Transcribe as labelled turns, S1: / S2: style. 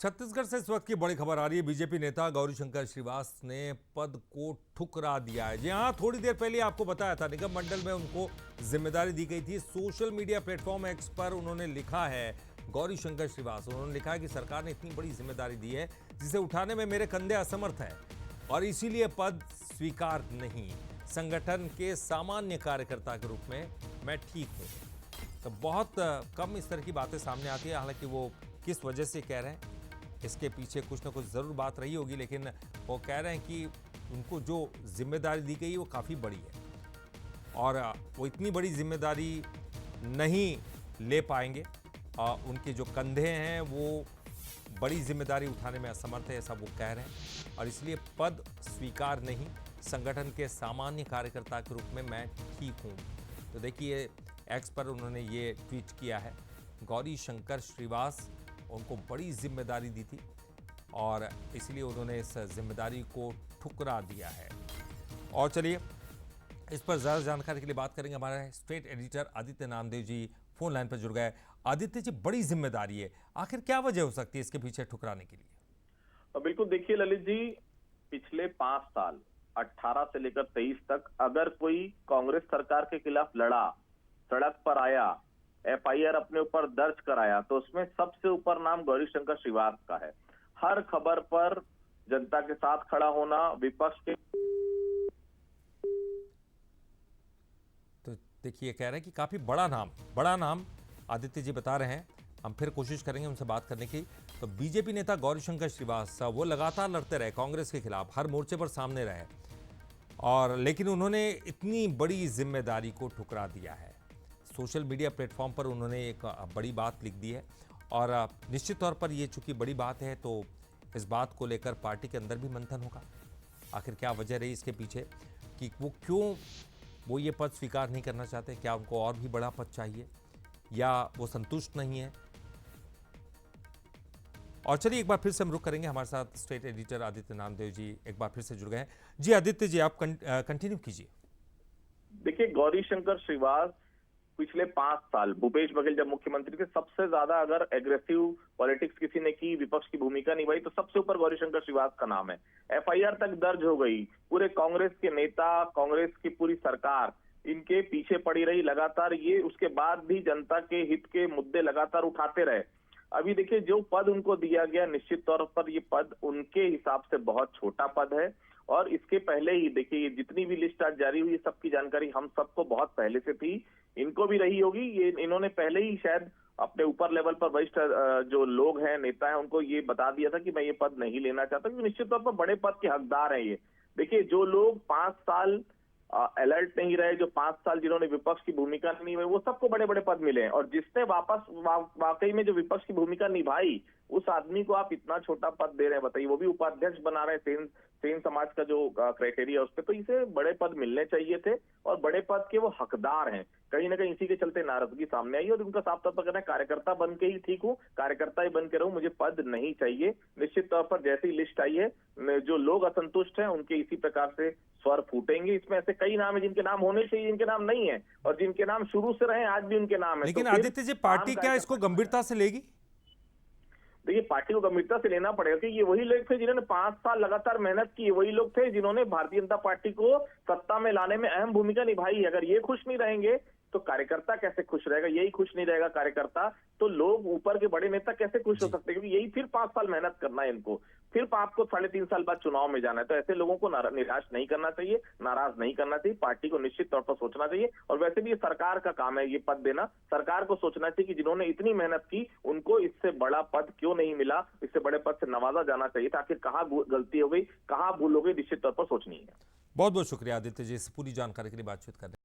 S1: छत्तीसगढ़ से इस वक्त की बड़ी खबर आ रही है। बीजेपी नेता गौरीशंकर श्रीवास ने पद को ठुकरा दिया है। जी हाँ, थोड़ी देर पहले आपको बताया था निगम मंडल में उनको जिम्मेदारी दी गई थी। सोशल मीडिया प्लेटफॉर्म एक्स पर उन्होंने लिखा है, गौरीशंकर श्रीवास उन्होंने लिखा है कि सरकार ने इतनी बड़ी जिम्मेदारी दी है जिसे उठाने में मेरे कंधे असमर्थ है और इसीलिए पद स्वीकार नहीं। संगठन के सामान्य कार्यकर्ता के रूप में मैं ठीक हूँ। तो बहुत कम इस तरह की बातें सामने आती है। हालांकि वो किस वजह से कह रहे हैं इसके पीछे कुछ ना कुछ ज़रूर बात रही होगी, लेकिन वो कह रहे हैं कि उनको जो जिम्मेदारी दी गई वो काफ़ी बड़ी है और वो इतनी बड़ी जिम्मेदारी नहीं ले पाएंगे। उनके जो कंधे हैं वो बड़ी जिम्मेदारी उठाने में असमर्थ है, ऐसा वो कह रहे हैं और इसलिए पद स्वीकार नहीं। संगठन के सामान्य कार्यकर्ता के रूप में मैं ठीक हूँ। तो देखिए, एक्स पर उन्होंने ये ट्वीट किया है। गौरीशंकर श्रीवास उनको बड़ी जिम्मेदारी दी थी और इसलिए उन्होंने इस जिम्मेदारी को ठुकरा दिया है। और चलिए, इस पर ज़्यादा जानकारी के लिए बात करेंगे। हमारे state editor Aditya Namdev ji phone line पर जुड़ गए। आदित्य जी, बड़ी जिम्मेदारी है, आखिर क्या वजह हो सकती है इसके पीछे ठुकराने के लिए?
S2: बिल्कुल, देखिए ललित जी, पिछले 5 साल 18 से लेकर 23 तक अगर कोई कांग्रेस सरकार के खिलाफ लड़ा, सड़क पर आया, एफआईआर अपने ऊपर दर्ज कराया, तो उसमें सबसे ऊपर नाम गौरीशंकर श्रीवास का है। हर खबर पर जनता के साथ खड़ा होना, विपक्ष के।
S1: तो देखिए, कह रहे हैं कि काफी बड़ा नाम आदित्य जी बता रहे हैं। हम फिर कोशिश करेंगे उनसे बात करने की। तो बीजेपी नेता गौरीशंकर श्रीवास वो लगातार लड़ते रहे कांग्रेस के खिलाफ, हर मोर्चे पर सामने रहे और लेकिन उन्होंने इतनी बड़ी जिम्मेदारी को ठुकरा दिया है। सोशल मीडिया प्लेटफॉर्म पर उन्होंने एक बड़ी बात लिख दी है और निश्चित तौर पर ये चूंकि बड़ी बात है तो इस बात को लेकर पार्टी के अंदर भी मंथन होगा। आखिर क्या वजह रही इसके पीछे कि वो क्यों वो ये पद स्वीकार नहीं करना चाहते? क्या उनको और भी बड़ा पद चाहिए या वो संतुष्ट नहीं है? और चलिए, एक बार फिर से हम रुक करेंगे। हमारे साथ स्टेट एडिटर आदित्य नामदेव जी एक बार फिर से जुड़ गए हैं। जी आदित्य जी, आप कंटिन्यू कीजिए।
S2: देखिए, गौरीशंकर श्रीवास पिछले 5 साल भूपेश बघेल जब मुख्यमंत्री थे, सबसे ज्यादा अगर एग्रेसिव पॉलिटिक्स किसी ने की, विपक्ष की भूमिका निभाई, तो सबसे ऊपर गौरीशंकर श्रीवास का नाम है। एफआईआर तक दर्ज हो गई। पूरे कांग्रेस के नेता, कांग्रेस की पूरी सरकार इनके पीछे पड़ी रही लगातार। ये उसके बाद भी जनता के हित के मुद्दे लगातार उठाते रहे। अभी देखिए, जो पद उनको दिया गया, निश्चित तौर पर ये पद उनके हिसाब से बहुत छोटा पद है। और इसके पहले ही देखिए, ये जितनी भी लिस्ट आज जारी हुई, सबकी जानकारी हम सबको बहुत पहले से थी, इनको भी रही होगी। ये इन्होंने पहले ही शायद अपने ऊपर लेवल पर वरिष्ठ जो लोग हैं, नेता हैं, उनको ये बता दिया था कि मैं ये पद नहीं लेना चाहता, क्योंकि निश्चित तौर पर बड़े पद के हकदार हैं ये। देखिए, जो लोग 5 साल अलर्ट नहीं रहे, जो 5 साल जिन्होंने विपक्ष की भूमिका नहीं निभाई, वो सबको बड़े बड़े पद मिले हैं। और जिसने वाकई में जो विपक्ष की भूमिका निभाई, उस आदमी को आप इतना छोटा पद दे रहे हैं, बताइए, वो भी उपाध्यक्ष बना रहे हैं। सेन समाज का जो क्राइटेरिया उस पर, तो इसे बड़े पद मिलने चाहिए थे और बड़े पद के वो हकदार हैं। कहीं ना कहीं इसी के चलते नाराजगी सामने आई और उनका साफ तौर पर कहना है, कार्यकर्ता बन के ही ठीक हूँ, कार्यकर्ता ही बन के रहूं, मुझे पद नहीं चाहिए। निश्चित तौर पर जैसी लिस्ट आई है, जो लोग असंतुष्ट हैं उनके इसी प्रकार से स्वर फूटेंगे। इसमें ऐसे कई नाम है जिनके नाम होने चाहिए, जिनके नाम नहीं है, और जिनके नाम शुरू से रहे आज भी उनके नाम है।
S1: लेकिन आदित्य जी, पार्टी क्या इसको गंभीरता से लेगी?
S2: देखिए, पार्टी को गंभीरता से लेना पड़ेगा कि ये वही लोग थे जिन्होंने 5 साल लगातार मेहनत की, वही लोग थे जिन्होंने भारतीय जनता पार्टी को सत्ता में लाने में अहम भूमिका निभाई। अगर ये खुश नहीं रहेंगे तो कार्यकर्ता कैसे खुश रहेगा? यही खुश नहीं रहेगा कार्यकर्ता, तो लोग ऊपर के बड़े नेता कैसे खुश हो सकते हैं? क्योंकि यही फिर 5 साल मेहनत करना है इनको, फिर आपको 3.5 साल बाद चुनाव में जाना है। तो ऐसे लोगों को निराश नहीं करना चाहिए, नाराज नहीं करना चाहिए। पार्टी को निश्चित तौर पर सोचना चाहिए और वैसे भी ये सरकार का काम है ये पद देना। सरकार को सोचना चाहिए कि जिन्होंने इतनी मेहनत की, उनको इससे बड़ा पद क्यों नहीं मिला, इससे बड़े पद से नवाजा जाना चाहिए था। आखिर कहाँ गलती हो गई, कहाँ भूल हो गई, निश्चित तौर पर सोचनी है।
S1: बहुत बहुत शुक्रिया आदित्य जी, इस पूरी जानकारी के लिए बातचीत करने।